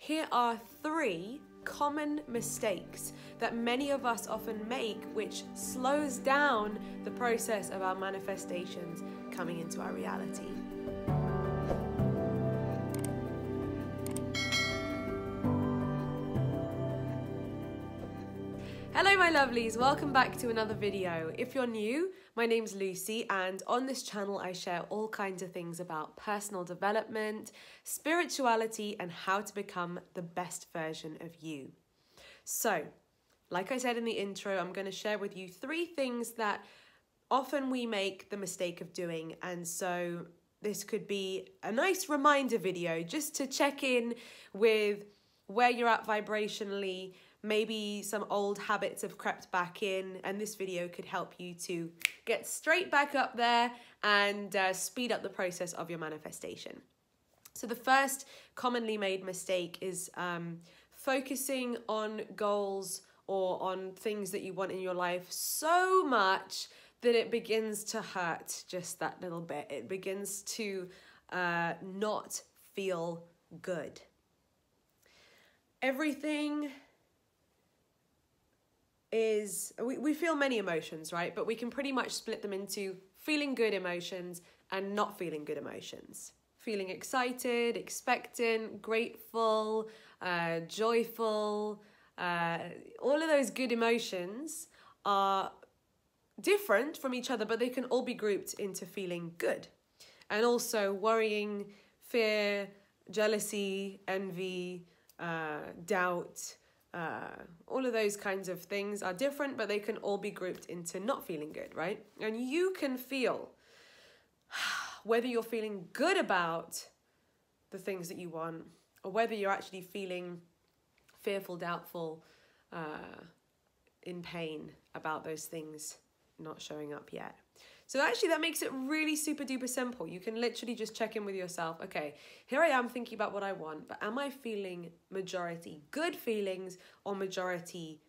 Here are 3 common mistakes that many of us often make, which slows down the process of our manifestations coming into our reality. Hello my lovelies, welcome back to another video. If you're new, my name's Lucy, and on this channel I share all kinds of things about personal development, spirituality, and how to become the best version of you. So, like I said in the intro, I'm going to share with you 3 things that often we make the mistake of doing, and so this could be a nice reminder video just to check in with where you're at vibrationally. Maybe some old habits have crept back in, and this video could help you to get straight back up there and speed up the process of your manifestation. So the first commonly made mistake is focusing on goals or on things that you want in your life so much that it begins to hurt just that little bit. It begins to not feel good. Everything is, we feel many emotions, right? But we can pretty much split them into feeling good emotions and not feeling good emotions. Feeling excited, expectant, grateful, joyful, all of those good emotions are different from each other, but they can all be grouped into feeling good. And also worrying, fear, jealousy, envy, doubt, all of those kinds of things are different, but they can all be grouped into not feeling good, right? And you can feel whether you're feeling good about the things that you want or whether you're actually feeling fearful, doubtful, in pain about those things not showing up yet. So actually that makes it really super duper simple. You can literally just check in with yourself. Okay, here I am thinking about what I want, but am I feeling majority good feelings or majority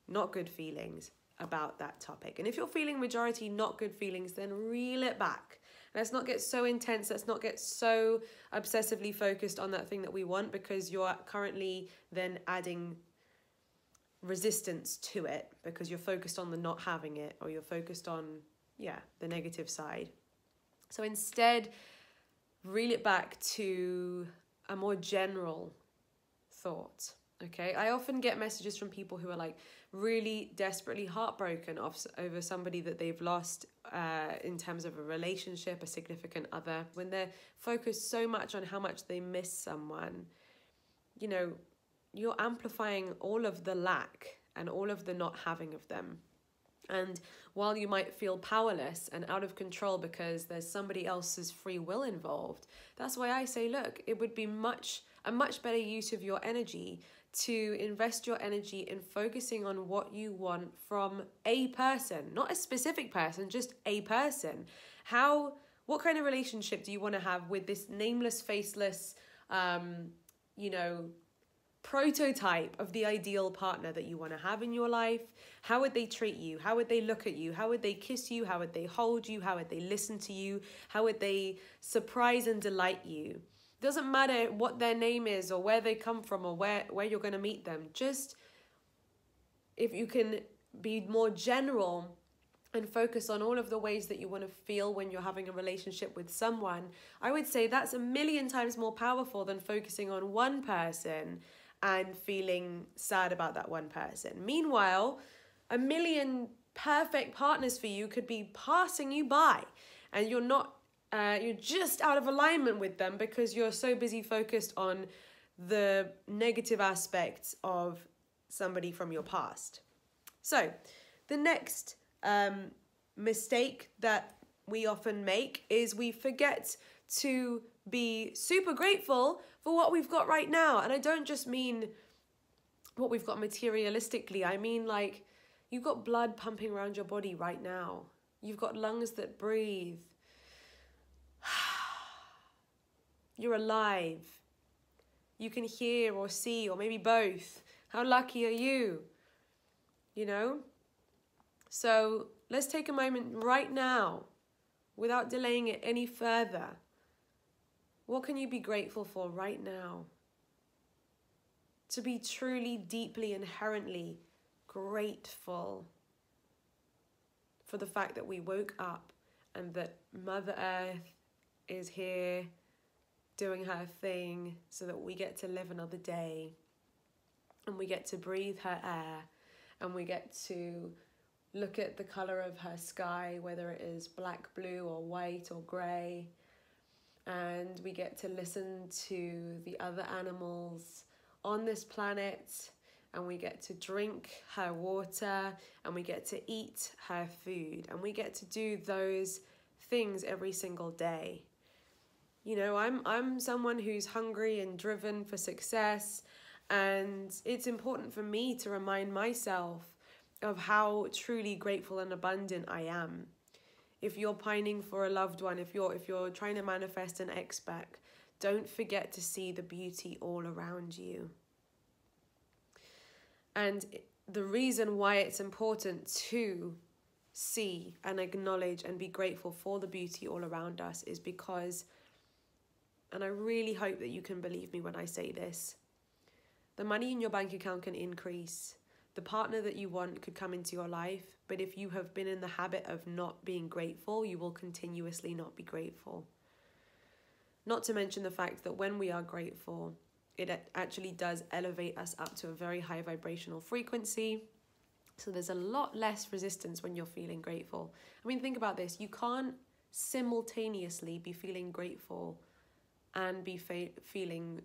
not good feelings about that topic? And if you're feeling majority not good feelings, then reel it back. Let's not get so intense. Let's not get so obsessively focused on that thing that we want, because you're currently then adding resistance to it because you're focused on the not having it, or you're focused on the negative side. So instead, reel it back to a more general thought, okay? I often get messages from people who are like really desperately heartbroken over somebody that they've lost in terms of a relationship, a significant other. When they're focused so much on how much they miss someone, you know, you're amplifying all of the lack and all of the not having of them. And while you might feel powerless and out of control because there's somebody else's free will involved, that's why I say, look, it would be a much better use of your energy to invest your energy in focusing on what you want from a person, not a specific person, just a person. What kind of relationship do you want to have with this nameless, faceless, prototype of the ideal partner that you want to have in your life? How would they treat you? How would they look at you? How would they kiss you? How would they hold you? How would they listen to you? How would they surprise and delight you? Doesn't matter what their name is or where they come from or where you're going to meet them. Just if you can be more general and focus on all of the ways that you want to feel when you're having a relationship with someone, I would say that's 1,000,000 times more powerful than focusing on one person and feeling sad about that one person. Meanwhile, 1,000,000 perfect partners for you could be passing you by, and you're just out of alignment with them because you're so busy focused on the negative aspects of somebody from your past. So the next mistake that we often make is we forget to be super grateful for what we've got right now. And I don't just mean what we've got materialistically. I mean, like, you've got blood pumping around your body right now. You've got lungs that breathe. You're alive. You can hear or see, or maybe both. How lucky are you? You know? So let's take a moment right now, without delaying it any further. What can you be grateful for right now? to be truly, deeply, inherently grateful for the fact that we woke up and that Mother Earth is here doing her thing so that we get to live another day and we get to breathe her air and we get to look at the colour of her sky, whether it is black, blue or white or grey, and we get to listen to the other animals on this planet, and we get to drink her water, and we get to eat her food, and we get to do those things every single day. You know, I'm someone who's hungry and driven for success, and it's important for me to remind myself of how truly grateful and abundant I am. If you're pining for a loved one, if you're trying to manifest an expect, don't forget to see the beauty all around you. And the reason why it's important to see and acknowledge and be grateful for the beauty all around us is because, and I really hope that you can believe me when I say this, the money in your bank account can increase. The partner that you want could come into your life, but if you have been in the habit of not being grateful, you will continuously not be grateful. Not to mention the fact that when we are grateful, it actually does elevate us up to a very high vibrational frequency. So there's a lot less resistance when you're feeling grateful. I mean, think about this. You can't simultaneously be feeling grateful and be feeling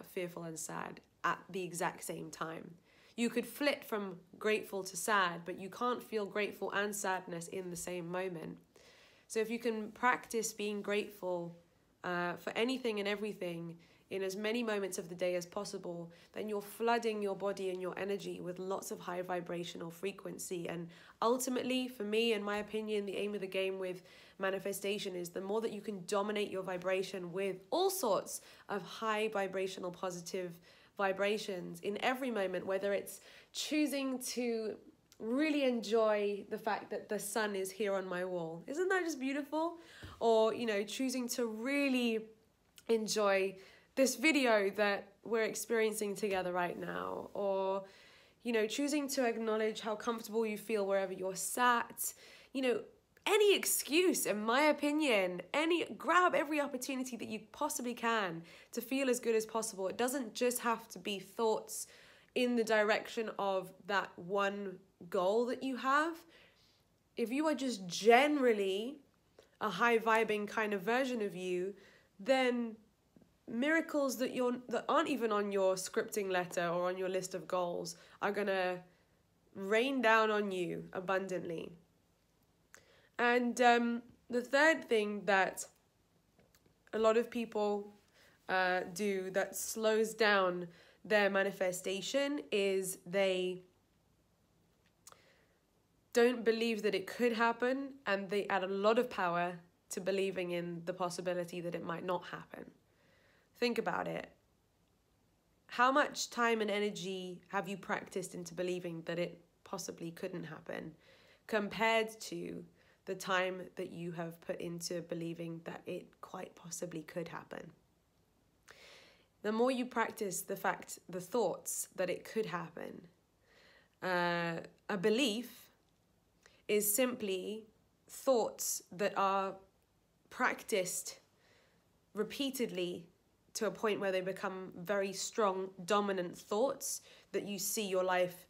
fearful and sad at the exact same time. You could flip from grateful to sad, but you can't feel grateful and sadness in the same moment. So if you can practice being grateful for anything and everything in as many moments of the day as possible, then you're flooding your body and your energy with lots of high vibrational frequency. And ultimately, for me, in my opinion, the aim of the game with manifestation is the more that you can dominate your vibration with all sorts of high vibrational positive vibrations in every moment, whether it's choosing to really enjoy the fact that the sun is here on my wall. Isn't that just beautiful? Or, you know, choosing to really enjoy this video that we're experiencing together right now. Or, you know, choosing to acknowledge how comfortable you feel wherever you're sat. You know, any excuse, in my opinion, grab every opportunity that you possibly can to feel as good as possible. It doesn't just have to be thoughts in the direction of that one goal that you have. If you are just generally a high vibing kind of version of you, then miracles that aren't even on your scripting letter or on your list of goals are gonna rain down on you abundantly. And the third thing that a lot of people do that slows down their manifestation is they don't believe that it could happen, and they add a lot of power to believing in the possibility that it might not happen. Think about it. How much time and energy have you practiced into believing that it possibly couldn't happen compared to the time that you have put into believing that it quite possibly could happen? The more you practice the thoughts that it could happen, a belief is simply thoughts that are practiced repeatedly to a point where they become very strong, dominant thoughts that you see your life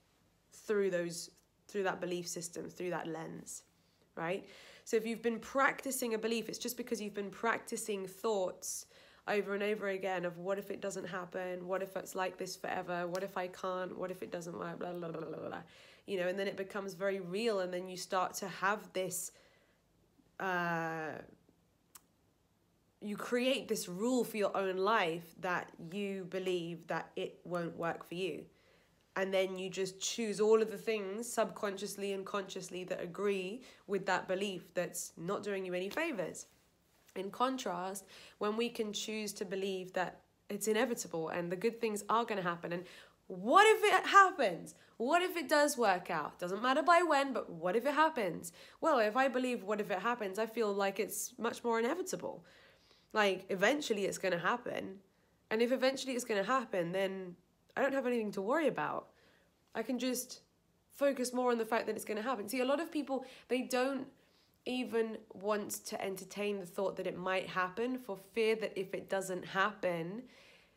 through that belief system, through that lens, right? So if you've been practicing a belief, it's just because you've been practicing thoughts over and over again of what if it doesn't happen? What if it's like this forever? What if I can't? What if it doesn't work? Blah, blah, blah, blah, blah. You know, and then it becomes very real, and then you start to have this, you create this rule for your own life that you believe that it won't work for you. And then you just choose all of the things subconsciously and consciously that agree with that belief that's not doing you any favors. In contrast, when we can choose to believe that it's inevitable and the good things are going to happen, and what if it happens? What if it does work out? Doesn't matter by when, but what if it happens? Well, if I believe what if it happens, I feel like it's much more inevitable. Like, eventually it's going to happen. And if eventually it's going to happen, then I don't have anything to worry about. I can just focus more on the fact that it's going to happen. See, a lot of people, they don't even want to entertain the thought that it might happen for fear that if it doesn't happen,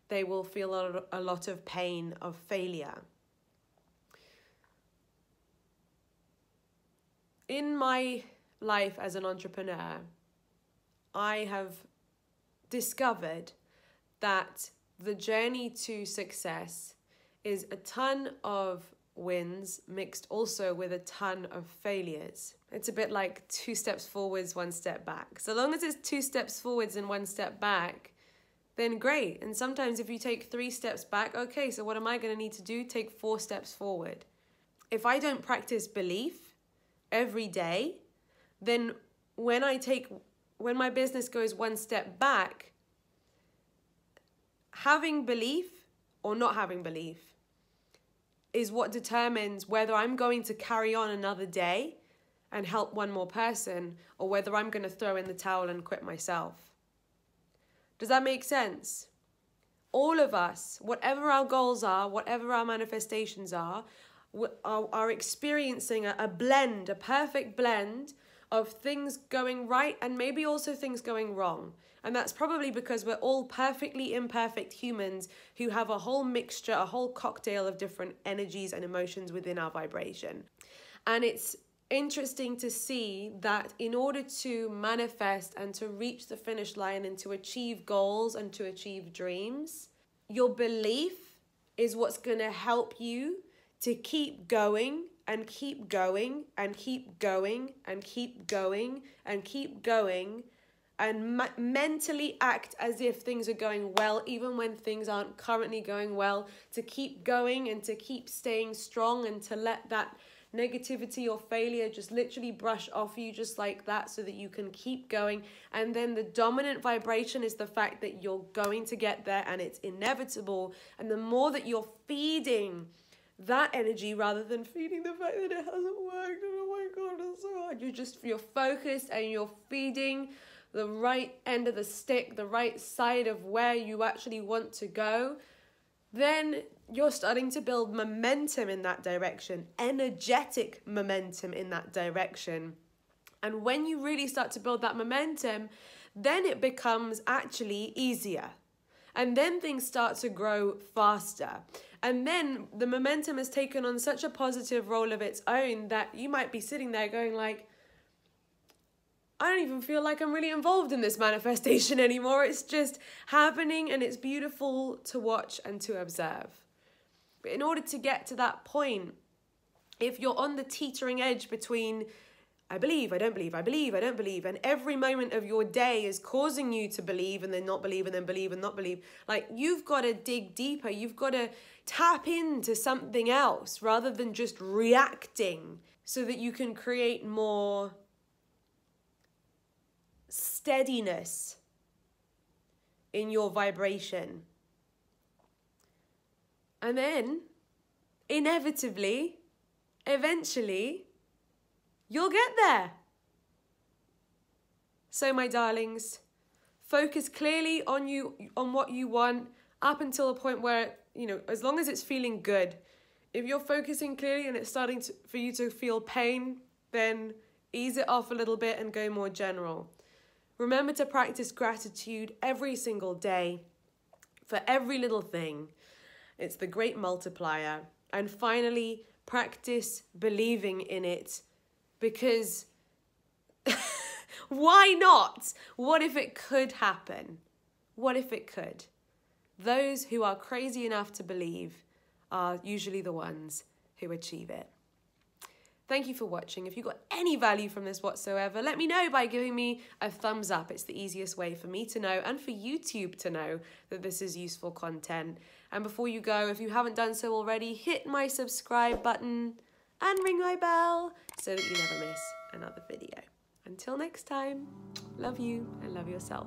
they will feel a lot of pain of failure. In my life as an entrepreneur, I have discovered that the journey to success is a ton of wins mixed also with a ton of failures. It's a bit like 2 steps forwards, 1 step back. So long as it's 2 steps forwards and 1 step back, then great. And sometimes if you take 3 steps back, okay, so what am I going to need to do? Take 4 steps forward. If I don't practice belief every day, then when my business goes 1 step back, having belief or not having belief is what determines whether I'm going to carry on another day and help one more person, or whether I'm going to throw in the towel and quit myself. Does that make sense? All of us, whatever our goals are, whatever our manifestations are experiencing a blend, a perfect blend of things going right and maybe also things going wrong. And that's probably because we're all perfectly imperfect humans who have a whole mixture, a whole cocktail of different energies and emotions within our vibration. And it's interesting to see that in order to manifest and to reach the finish line and to achieve goals and to achieve dreams, your belief is what's going to help you to keep going and keep going and keep going and keep going and keep going and mentally act as if things are going well, even when things aren't currently going well, to keep going and to keep staying strong and to let that negativity or failure just literally brush off you just like that so that you can keep going. And then the dominant vibration is the fact that you're going to get there and it's inevitable. And the more that you're feeding that energy rather than feeding the fact that it hasn't worked and oh my God, it's so hard, you're focused and you're feeding the right end of the stick, the right side of where you actually want to go, then you're starting to build momentum in that direction, energetic momentum in that direction. And when you really start to build that momentum, then it becomes actually easier. And then things start to grow faster. And then the momentum has taken on such a positive role of its own that you might be sitting there going like, I don't even feel like I'm really involved in this manifestation anymore. It's just happening and it's beautiful to watch and to observe. But in order to get to that point, if you're on the teetering edge between I believe, I don't believe, I believe, I don't believe, and every moment of your day is causing you to believe and then not believe and then believe and not believe, like you've got to dig deeper. You've got to tap into something else rather than just reacting so that you can create more steadiness in your vibration. And then, inevitably, eventually, you'll get there. So, my darlings, focus clearly on what you want up until a point where, as long as it's feeling good. If you're focusing clearly and it's starting for you to feel pain, then ease it off a little bit and go more general. Remember to practice gratitude every single day for every little thing. It's the great multiplier. And finally, practice believing in it, because why not? What if it could happen? What if it could? Those who are crazy enough to believe are usually the ones who achieve it. Thank you for watching. If you got any value from this whatsoever, let me know by giving me a thumbs up. It's the easiest way for me to know and for YouTube to know that this is useful content. And before you go, if you haven't done so already, hit my subscribe button and ring my bell so that you never miss another video. Until next time, love you and love yourself.